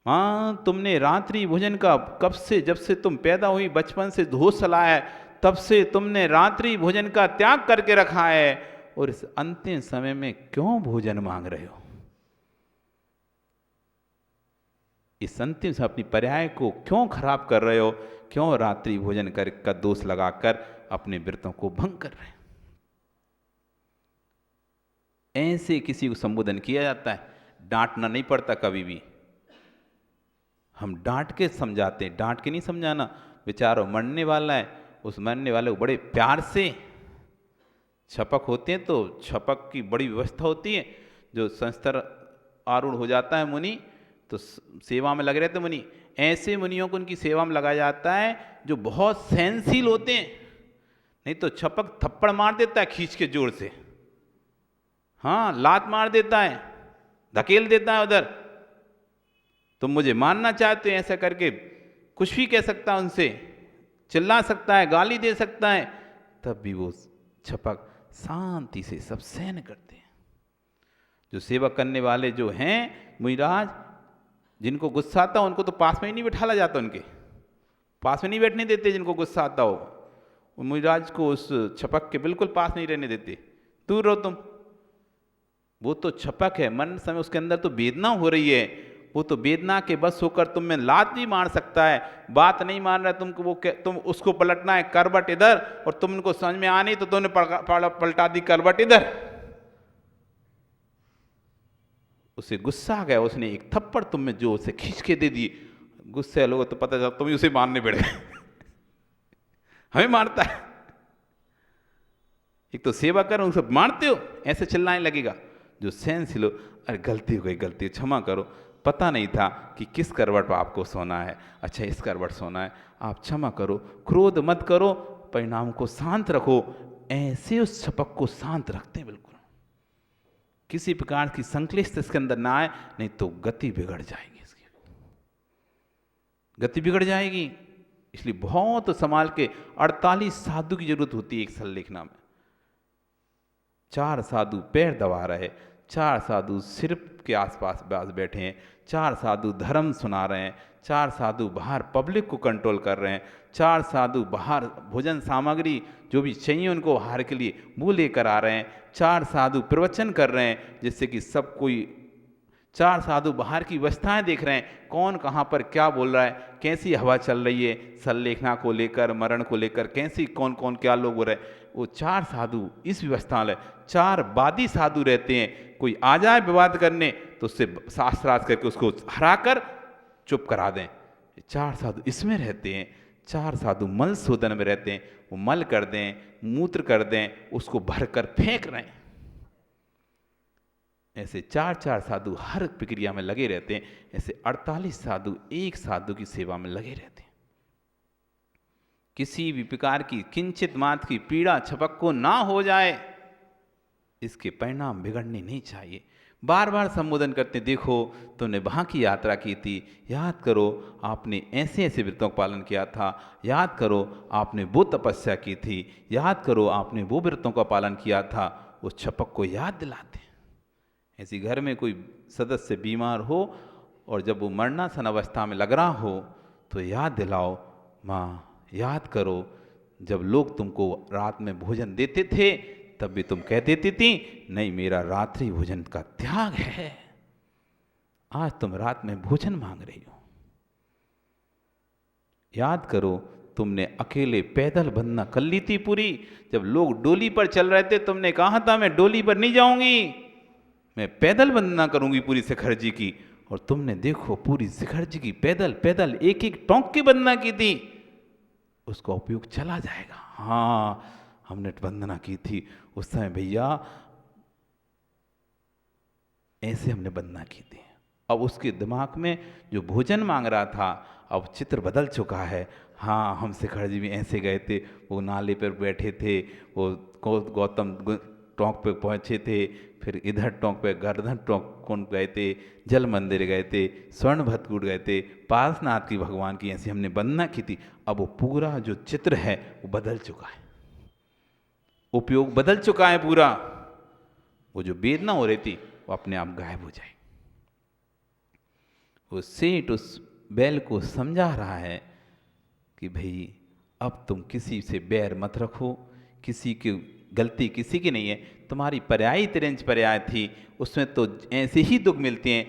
माँ तुमने रात्रि भोजन का कब से, जब से तुम पैदा हुई बचपन से होश चलाया है, तब से तुमने रात्रि भोजन का त्याग करके रखा है, और इस अंतिम समय में क्यों भोजन मांग रहे हो? इस अंतिम से अपनी पर्याय को क्यों खराब कर रहे हो? क्यों रात्रि भोजन कर का दोष लगाकर अपने व्रतों को भंग कर रहे हैं? ऐसे किसी को संबोधन किया जाता है, डांटना नहीं पड़ता कभी भी। हम डांट के समझाते हैं, डांट के नहीं समझाना। बेचारा मरने वाला है, उस मरने वाले को बड़े प्यार से, छपक होते हैं तो छपक की बड़ी व्यवस्था होती है, जो संस्तर आरूढ़ हो जाता है मुनि तो सेवा में लगे रहते मुनि, ऐसे मुनियों को उनकी सेवा में लगाया जाता है जो बहुत सहनशील होते हैं। नहीं तो छपक थप्पड़ मार देता है खींच के जोर से, हाँ लात मार देता है, धकेल देता है उधर। तुम मुझे मारना चाहते हो, ऐसा करके कुछ भी कह सकता है उनसे, चिल्ला सकता है, गाली दे सकता है, तब भी वो छपक शांति से सब सहन करते हैं। जो सेवा करने वाले जो हैं मुनिराज, जिनको गुस्सा आता है उनको तो पास में ही नहीं बिठाला जाता, उनके पास में नहीं बैठने देते जिनको गुस्सा आता हो। मुनिराज को उस छपक के बिल्कुल पास नहीं रहने देते, दूर रहो तुम। वो तो छपक है, मन समय उसके अंदर तो वेदना हो रही है, वो तो वेदना के बस होकर तुम में लात भी मार सकता है। बात नहीं मान रहा है तुमको, वो तुम उसको पलटना है करवट इधर, और तुम उनको समझ में आ नहीं तो तुमने पलटा दी करवट इधर। उसे गुस्सा आ गया, उसने एक थप्पड़ तुम में जो उसे खींच के दे दी। गुस्से लोगों तो पता चला तुम ही उसे मारने बैठ गए हमें मारता है, एक तो सेवा करो सब मारते हो, ऐसे चिल्लाने लगेगा। जो सहनशील हो, अरे गलती हो गई, गलती क्षमा करो, पता नहीं था कि किस करवट पर आपको सोना है, अच्छा इस करवट सोना है, आप क्षमा करो, क्रोध मत करो, परिणाम को शांत रखो। ऐसे उस छपक को शांत रखते हैं बिल्कुल, किसी प्रकार की संक्लिष्ट इसके अंदर ना आए, नहीं तो गति बिगड़ जाएगी, इसकी गति बिगड़ जाएगी। इसलिए बहुत संभाल के 48 साधु की जरूरत होती है एक सल लेखना में। 4 साधु पैर दबा रहे, 4 साधु सिर के आसपास बैठे हैं, 4 साधु धर्म सुना रहे हैं, 4 साधु बाहर पब्लिक को कंट्रोल कर रहे हैं, 4 साधु बाहर भोजन सामग्री जो भी चाहिए उनको आहार के लिए वो लेकर आ रहे हैं, 4 साधु प्रवचन कर रहे हैं जिससे कि सब कोई, 4 साधु बाहर की व्यवस्थाएं देख रहे हैं, कौन कहाँ पर क्या बोल रहा है, कैसी हवा चल रही है, सल्लेखना को लेकर, मरण को लेकर, कैसी कौन कौन क्या लोग हो रहे हैं। वो 4 साधु इस व्यवस्था में, 4 वादी साधु रहते हैं। कोई आ जाए विवाद करने तो उससे शास्त्रार्थ करके उसको हराकर चुप करा दें। 4 साधु इसमें रहते हैं, 4 साधु मल शोधन में रहते हैं, वो मल कर दें, मूत्र कर दें, उसको भरकर फेंक रहे हैं। ऐसे 4 साधु हर प्रक्रिया में लगे रहते हैं। ऐसे 48 साधु एक साधु की सेवा में लगे रहते हैं। किसी भी प्रकार की किंचित मात्र की पीड़ा छपक को ना हो जाए, इसके परिणाम बिगड़ने नहीं चाहिए। बार बार संबोधन करते, देखो तुमने वहाँ की यात्रा की थी, याद करो आपने ऐसे ऐसे व्रतों का पालन किया था, याद करो आपने वो तपस्या की थी, याद करो आपने वो व्रतों का पालन किया था। उस छपक को याद दिलाते हैं। ऐसी घर में कोई सदस्य बीमार हो और जब वो मरणासन अवस्था में लग रहा हो तो याद दिलाओ, माँ याद करो, जब लोग तुमको रात में भोजन देते थे तब भी तुम कह देती थी नहीं मेरा रात्रि भोजन का त्याग है। आज तुम रात में भोजन मांग रही हो। याद करो, तुमने अकेले पैदल वंदना कर ली थी पूरी। जब लोग डोली पर चल रहे थे तुमने कहा था मैं डोली पर नहीं जाऊंगी, मैं पैदल वंदना करूंगी पूरी शिखर जी की। और तुमने देखो पूरी शिखर जी की पैदल पैदल एक एक टोंक की वंदना की थी। उसका उपयोग चला जाएगा। हाँ, हमने वंदना की थी उस समय भैया, ऐसे हमने वंदना की थी। अब उसके दिमाग में जो भोजन मांग रहा था अब चित्र बदल चुका है। हाँ, हम शिखर जी में ऐसे गए थे, वो नाले पर बैठे थे, वो गौतम टोंक पे पहुँचे थे, फिर इधर टोंक पे गर्दन टोंक कौन गए थे, जल मंदिर गए थे, स्वर्ण भतकूट गए थे, पार्श्वनाथ की भगवान की ऐसी हमने वंदना की थी। अब वो पूरा जो चित्र है वो बदल चुका है, उपयोग बदल चुका है पूरा। वो जो वेदना हो रही थी वो अपने आप गायब हो जाए। वो सेठ उस बैल को समझा रहा है कि भाई अब तुम किसी से बैर मत रखो, किसी की गलती किसी की नहीं है। तुम्हारी पर्यायी तिरंज पर्याय थी, उसमें तो ऐसे ही दुख मिलते हैं,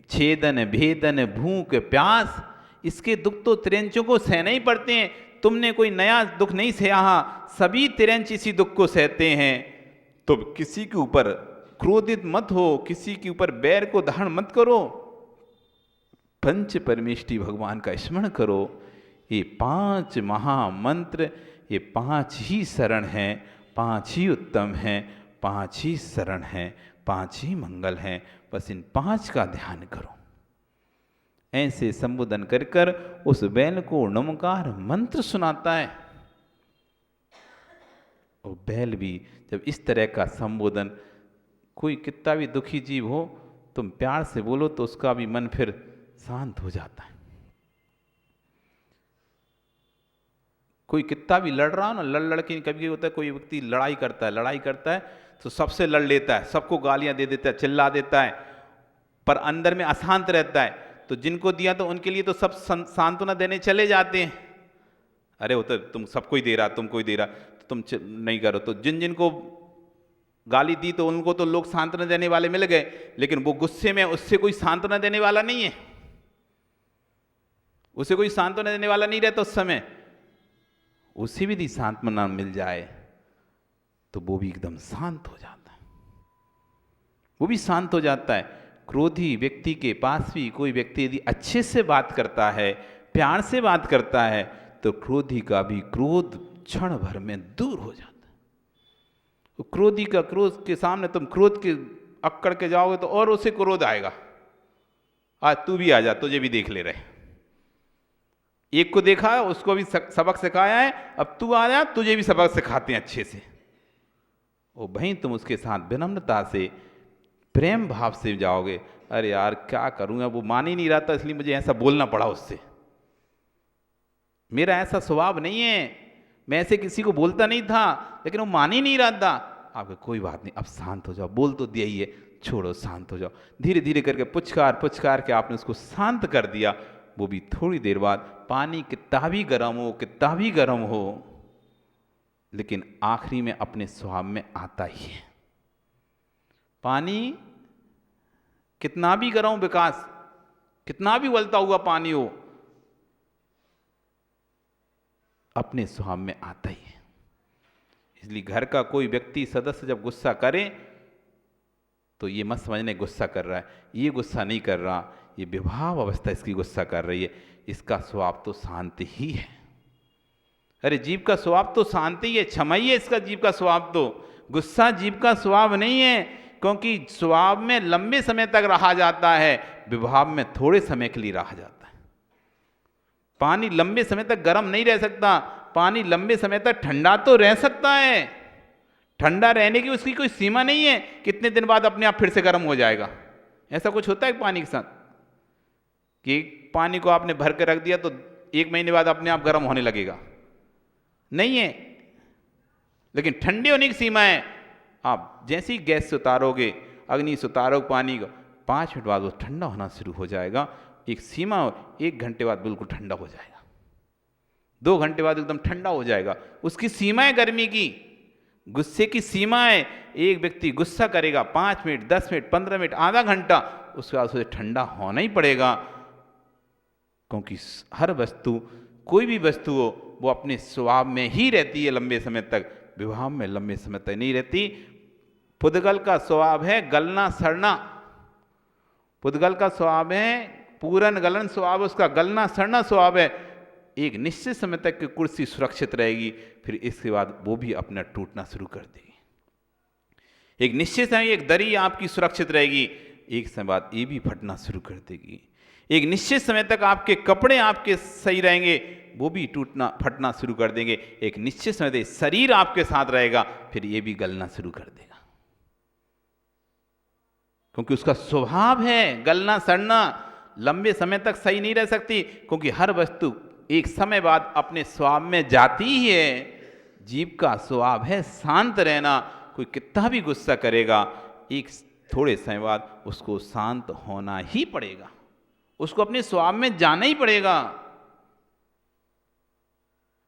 छेदन भेदन भूख प्यास, इसके दुख तो तिरंजों को सहना ही पड़ते हैं। तुमने कोई नया दुख नहीं सहा, सभी तिरंज इसी दुख को सहते हैं। तो किसी के ऊपर क्रोधित मत हो, किसी के ऊपर बैर को धारण मत करो, पंच परमेष्टि भगवान का स्मरण करो। ये 5 महामंत्र, ये 5 ही शरण हैं, 5 ही उत्तम हैं, 5 ही शरण हैं, 5 ही मंगल हैं। बस इन 5 का ध्यान करो। ऐसे संबोधन कर कर उस बैल को नमकार मंत्र सुनाता है। और बैल भी जब इस तरह का संबोधन, कोई कितना भी दुखी जीव हो तुम प्यार से बोलो तो उसका भी मन फिर शांत हो जाता है। कोई कितना भी लड़ रहा हो ना, लड़ के कभी होता है कोई व्यक्ति लड़ाई करता है तो सबसे लड़ लेता है, सबको गालियां दे देता है, चिल्ला देता है, पर अंदर में अशांत रहता है। तो जिनको दिया तो उनके लिए तो सब सांत्वना देने चले जाते हैं, अरे वो तो तुम सबको ही दे रहा, तुमको ही दे रहा, तो तुम नहीं करो। तो जिनको गाली दी तो उनको तो लोग सांत्वना देने वाले मिल गए, लेकिन वो गुस्से में उससे कोई सांत्वना देने वाला नहीं है, उसे कोई सांत्वना देने वाला नहीं रहता उस समय। उसे भी यदि सांत्वना मिल जाए तो वो भी एकदम शांत हो जाता है, वो भी शांत हो जाता है। क्रोधी व्यक्ति के पास भी कोई व्यक्ति यदि अच्छे से बात करता है, प्यार से बात करता है, तो क्रोधी का भी क्रोध क्षण भर में दूर हो जाता है। तो क्रोधी का क्रोध के सामने तुम क्रोध के अक्कड़ के जाओगे तो और उसे क्रोध आएगा, आज तू भी आ जा, तुझे भी देख ले रहे। एक को देखा है, उसको भी सबक सिखाया है, अब तू आ जा, तुझे भी सबक सिखाते हैं अच्छे से। ओ भाई, तुम उसके साथ विनम्रता से प्रेम भाव से जाओगे। अरे यार क्या करूँगा, वो मान ही नहीं रहा था, इसलिए मुझे ऐसा बोलना पड़ा उससे, मेरा ऐसा स्वभाव नहीं है, मैं ऐसे किसी को बोलता नहीं था, लेकिन वो मान ही नहीं रहा था। आपको कोई बात नहीं, अब शांत हो जाओ, बोल तो दिया ही है, छोड़ो, शांत हो जाओ। धीरे धीरे करके पुचकार के आपने उसको शांत कर दिया। वो भी थोड़ी देर बाद, पानी कितना भी गर्म हो, लेकिन आखिरी में अपने स्वभाव में आता ही है। पानी कितना भी गर्म विकास, कितना भी उबलता हुआ पानी हो, अपने स्वभाव में आता ही है। इसलिए घर का कोई व्यक्ति सदस्य जब गुस्सा करे तो ये मत समझने गुस्सा कर रहा है, ये गुस्सा नहीं कर रहा, ये विभाव अवस्था इसकी गुस्सा कर रही है, इसका स्वभाव तो शांत ही है। अरे जीव का स्वभाव तो शांति है, क्षमा ही है इसका जीव का स्वभाव, तो गुस्सा जीव का स्वभाव नहीं है, क्योंकि स्वभाव में लंबे समय तक रहा जाता है, विभाव में थोड़े समय के लिए रहा जाता है। पानी लंबे समय तक गर्म नहीं रह सकता, पानी लंबे समय तक ठंडा तो रह सकता है, ठंडा रहने की उसकी कोई सीमा नहीं है, कितने दिन बाद अपने आप फिर से गर्म हो जाएगा। ऐसा कुछ होता है पानी के साथ कि पानी को आपने भर के रख दिया तो 1 महीने बाद अपने आप गर्म होने लगेगा, नहीं है। लेकिन ठंडे होने की सीमा है। आप जैसे ही गैस से उतारोगे, अग्नि से उतारोगे पानी को, 5 मिनट बाद वो ठंडा होना शुरू हो जाएगा, एक सीमा, 1 घंटे बाद बिल्कुल ठंडा हो जाएगा। 2 घंटे बाद एकदम ठंडा हो जाएगा। उसकी सीमा है गर्मी की, गुस्से की सीमा है। एक व्यक्ति गुस्सा करेगा 5 मिनट, 10 मिनट, 15 मिनट, आधा घंटा, उसके बाद उसे ठंडा होना ही पड़ेगा। क्योंकि हर वस्तु, कोई भी वस्तु हो, वो अपने स्वभाव में ही रहती है लंबे समय तक, विभाव में लंबे समय तक नहीं रहती। पुद्गल का स्वभाव है गलना सड़ना, पुद्गल का स्वभाव है पूरन गलन स्वभाव, उसका गलना सड़ना स्वभाव है। एक निश्चित समय तक की कुर्सी सुरक्षित रहेगी, फिर इसके बाद वो भी अपना टूटना शुरू कर देगी। एक निश्चित समय एक दरी आपकी सुरक्षित रहेगी, एक समय बाद ये भी फटना शुरू कर देगी। एक निश्चित समय तक आपके कपड़े आपके सही रहेंगे, वो भी टूटना फटना शुरू कर देंगे। एक निश्चित समय तक शरीर आपके साथ रहेगा, फिर ये भी गलना शुरू कर देगा, क्योंकि उसका स्वभाव है गलना सड़ना। लंबे समय तक सही नहीं रह सकती, क्योंकि हर वस्तु एक समय बाद अपने स्वभाव में जाती ही है। जीव का स्वभाव है शांत रहना। कोई कितना भी गुस्सा करेगा, एक थोड़े समय बाद उसको शांत होना ही पड़ेगा, उसको अपने स्वभाव में जाना ही पड़ेगा।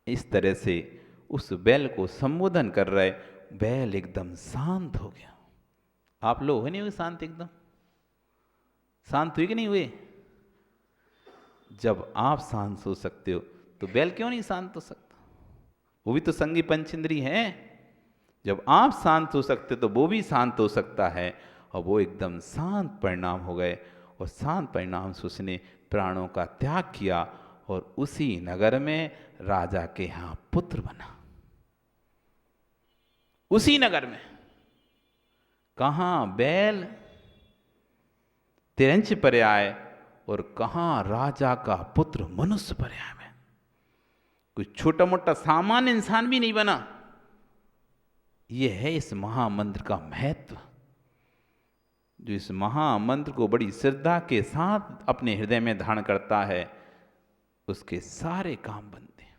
इस तरह से उस बैल को संबोधन कर रहे, बैल एकदम शांत हो गया। आप लोग हुए नहीं हुए शांत? एकदम शांत हुए कि नहीं हुए? जब आप शांत हो सकते हो तो बैल क्यों नहीं शांत हो सकता? वो भी तो संगी पंचेंद्री है। जब आप शांत हो सकते तो वो भी शांत हो सकता है। और वो एकदम शांत परिणाम हो गए, और शांत परिणाम से उसने प्राणों का त्याग किया, और उसी नगर में राजा के यहां पुत्र बना। उसी नगर में, कहां बैल तिरंच पर्याय, और कहां राजा का पुत्र मनुष्य पर्याय में। कोई छोटा मोटा सामान्य इंसान भी नहीं बना। यह है इस महामंत्र का महत्व। जो इस महामंत्र को बड़ी श्रद्धा के साथ अपने हृदय में धारण करता है, उसके सारे काम बनते हैं,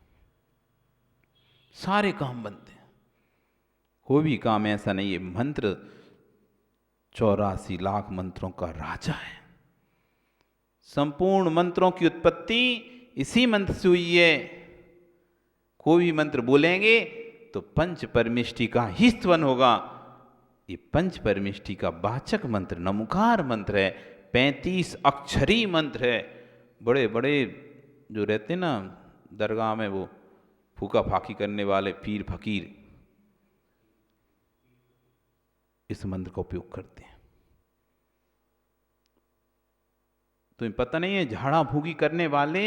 सारे काम बनते हैं। कोई भी काम ऐसा नहीं है। मंत्र 84 लाख मंत्रों का राजा है। संपूर्ण मंत्रों की उत्पत्ति इसी मंत्र से हुई है। कोई भी मंत्र बोलेंगे तो पंच परमेष्टि का ही स्तवन होगा। ये पंच परमेष्टि का वाचक मंत्र नमोकार मंत्र है। 35 अक्षरी मंत्र है। बड़े बड़े जो रहते हैं ना दरगाह में, वो फूका फाकी करने वाले पीर फकीर इस मंत्र का उपयोग करते हैं। तुम्हें पता नहीं है, झाड़ा फूकी करने वाले,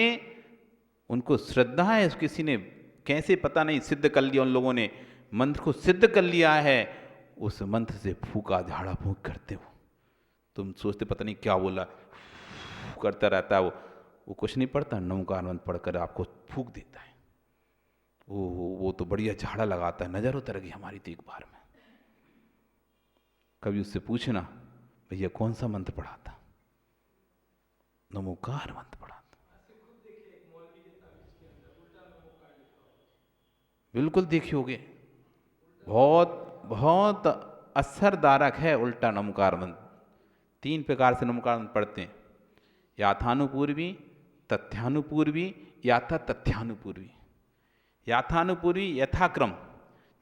उनको श्रद्धा है। किसी ने कैसे पता नहीं सिद्ध कर लिया, उन लोगों ने मंत्र को सिद्ध कर लिया है। उस मंत्र से फूका झाड़ा फूक करते हो। तुम सोचते पता नहीं क्या बोला, करता रहता है वो कुछ नहीं पढ़ता, नमोकार मंत्र पढ़कर आपको फूक देता है। वो तो बढ़िया झाड़ा लगाता है। नजर उतर गई हमारी तो एक बार में। कभी उससे पूछना, भैया कौन सा मंत्र पढ़ा था? नमोकार मंत्र पढ़ा था। बिल्कुल देखी होगे, बहुत बहुत असरदारक है उल्टा नमोकार मंत्र। 3 प्रकार से नमोकार मंत्र पढ़ते हैं, याथानुपूर्वी, तथ्यानुपूर्वी, याथा तथ्यानुपूर्वी। याथानुपूर्वी यथाक्रम,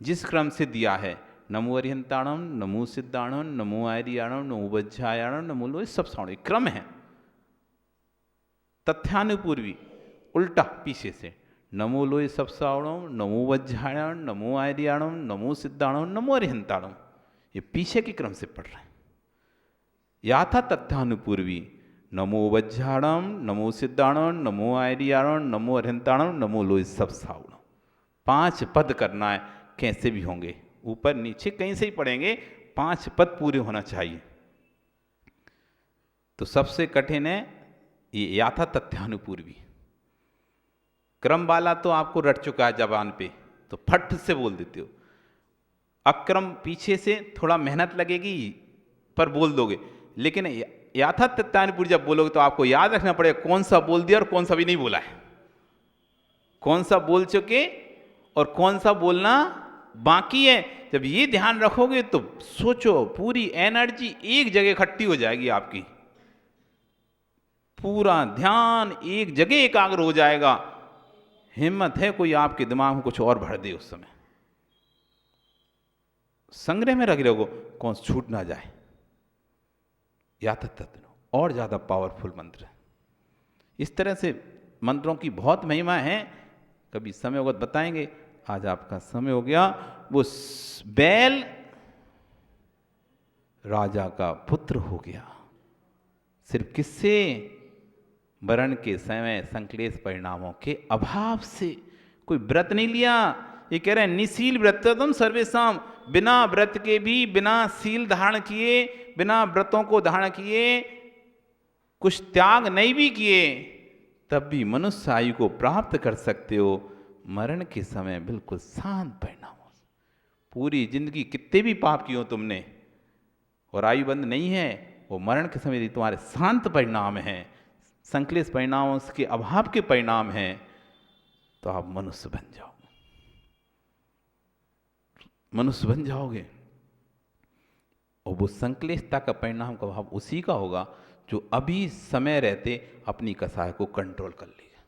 जिस क्रम से दिया है, नमो अरिहंताणम, नमो सिद्धाणम, नमो आर्याणम, नमो वज्रायाणम, नमो लो, सब श्रवण क्रम है। तथ्यानुपूर्वी उल्टा पीछे से, नमो लोय सब श्रावणम, नमो वज्रायाणम, नमो आर्याणम, नमो सिद्धाणम, नमो अरिहंताणम। ये पीछे के क्रम से पढ़ रहे हैं। याथा तथ्यानुपूर्वी, नमो वज्राणम, नमो सिद्धाणम, नमो आर्याणम, नमो अरिहंताणम, नमो लोय सब श्रावणम। 5 पद करना है, कैसे भी होंगे, ऊपर नीचे कहीं से ही पढ़ेंगे, 5 पद पूरे होना चाहिए। तो सबसे कठिन है ये याथा तथ्यानुपूर्वी। क्रम वाला तो आपको रट चुका है जबान पे, तो फट से बोल देते हो। अक्रम पीछे से थोड़ा मेहनत लगेगी पर बोल दोगे, लेकिन याथा तथ्यानुपूर्वी जब बोलोगे तो आपको याद रखना पड़ेगा कौन सा बोल दिया और कौन सा भी नहीं बोला है, कौन सा बोल चुके और कौन सा बोलना बाकी है। जब ये ध्यान रखोगे तो सोचो, पूरी एनर्जी एक जगह इकट्ठी हो जाएगी आपकी, पूरा ध्यान एक जगह एकाग्र हो जाएगा। हिम्मत है कोई आपके दिमाग में कुछ और भर दे उस समय, संग्रह में रख लोगो, कौन छूट ना जाए। या तत्व और ज़्यादा पावरफुल मंत्र है। इस तरह से मंत्रों की बहुत महिमा है, कभी समय होगा बताएंगे। आज आपका समय हो गया। वो बैल राजा का पुत्र हो गया, सिर्फ किससे? मरण के समय संक्लेश परिणामों के अभाव से। कोई व्रत नहीं लिया। ये कह रहे हैं निशील व्रतम सर्वेशम, बिना व्रत के भी, बिना सील धारण किए, बिना व्रतों को धारण किए, कुछ त्याग नहीं भी किए, तब भी मनुष्य आयु को प्राप्त कर सकते हो। मरण के समय बिल्कुल शांत परिणाम हो। पूरी जिंदगी कितने भी पाप किए हो तुमने और आयु बंद नहीं है, वो मरण के समय तुम्हारे शांत परिणाम हैं, संक्लेश परिणामों के अभाव के परिणाम हैं, तो आप मनुष्य बन जाओ, मनुष्य बन जाओगे। और वो संक्लेशता का परिणाम का भाव उसी का होगा जो अभी समय रहते अपनी कसाय को कंट्रोल कर लिया।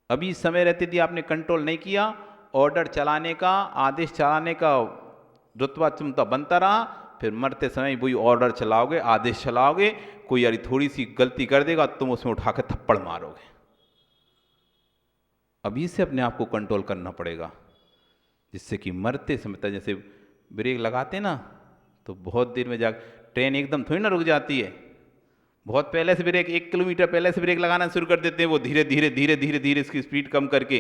अभी समय रहते यदि आपने कंट्रोल नहीं किया, ऑर्डर चलाने का, आदेश चलाने का रुतबा क्षमता बनता रहा, फिर मरते समय वही ऑर्डर चलाओगे, आदेश चलाओगे। कोई यारी थोड़ी सी गलती कर देगा, तुम उसमें उठाकर थप्पड़ मारोगे। अभी से अपने आप को कंट्रोल करना पड़ेगा, जिससे कि मरते समय तक, जैसे ब्रेक लगाते ना तो बहुत देर में जा, ट्रेन एकदम थोड़ी ना रुक जाती है, बहुत पहले से ब्रेक, 1 किलोमीटर पहले से ब्रेक लगाना शुरू कर देते हैं वो, धीरे धीरे धीरे धीरे धीरे इसकी स्पीड कम करके,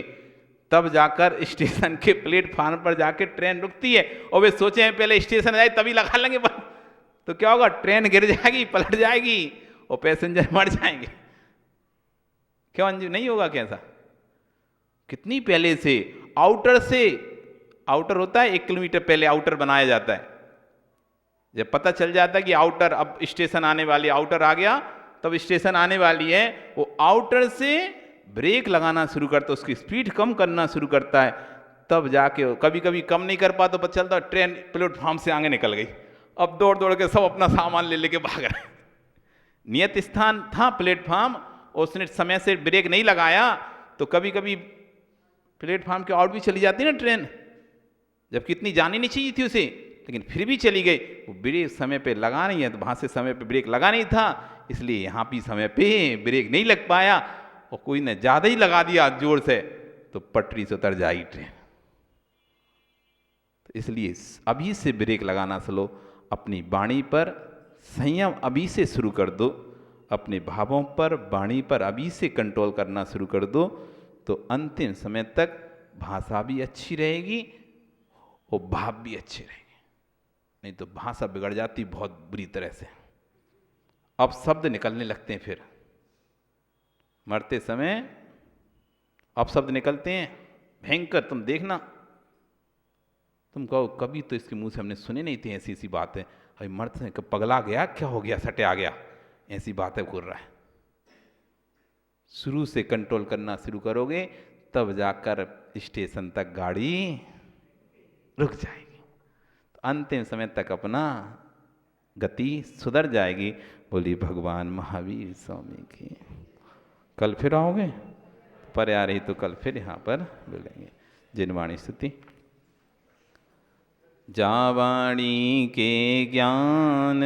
तब जाकर स्टेशन के प्लेटफार्म पर जाके ट्रेन रुकती है। और वे सोचे हैं पहले स्टेशन जाए तभी लगा लेंगे बंद, तो क्या होगा? ट्रेन गिर जाएगी, पलट जाएगी और पैसेंजर मर जाएंगे। क्यों अंजू, नहीं होगा कैसा? कितनी पहले से आउटर होता है 1 किलोमीटर पहले आउटर बनाया जाता है। जब पता चल जाता है कि आउटर, अब स्टेशन आने वाली, आउटर आ गया तब स्टेशन आने वाली है, वो आउटर से ब्रेक लगाना शुरू करता है, उसकी स्पीड कम करना शुरू करता है, तब जाके कभी कभी कम नहीं कर पाता, पता चलता ट्रेन प्लेटफॉर्म से आगे निकल गई। अब दौड़ दौड़ के सब अपना सामान ले लेके भाग रहे। नियत स्थान था प्लेटफॉर्म, उसने समय से ब्रेक नहीं लगाया तो कभी कभी प्लेटफॉर्म के आउट भी चली जाती ना ट्रेन, जबकि इतनी जानी नहीं चाहिए थी उसे, लेकिन फिर भी चली गई। वो ब्रेक समय पे लगा नहीं है, तो वहाँ से समय पे ब्रेक लगा नहीं था, इसलिए यहाँ भी समय पे ब्रेक नहीं लग पाया, और कोई ने ज़्यादा ही लगा दिया जोर से, तो पटरी से उतर जाएगी ट्रेन। तो इसलिए अभी से ब्रेक लगाना स्लो, अपनी वाणी पर संयम अभी से शुरू कर दो, अपने भावों पर, वाणी पर अभी से कंट्रोल करना शुरू कर दो, तो अंतिम समय तक भाषा भी अच्छी रहेगी और भाव भी अच्छे रहेंगे। नहीं तो भाषा बिगड़ जाती बहुत बुरी तरह से। अब शब्द निकलने लगते हैं, फिर मरते समय अब शब्द निकलते हैं भयंकर। तुम देखना, तुम कहो कभी तो इसके मुंह से हमने सुने नहीं थे ऐसी ऐसी बातें, अभी मरते समय कब पगला गया, क्या हो गया, सटे आ गया, ऐसी बातें कर रहा है। शुरू से कंट्रोल करना शुरू करोगे, तब जाकर स्टेशन तक गाड़ी रुक जाएगी, तो अंतिम समय तक अपना गति सुधर जाएगी। बोली भगवान महावीर स्वामी की। कल फिर आओगे, पर आ रही तो कल फिर यहाँ पर मिलेंगे। जिनवाणी स्तुति। जावाणी के ज्ञान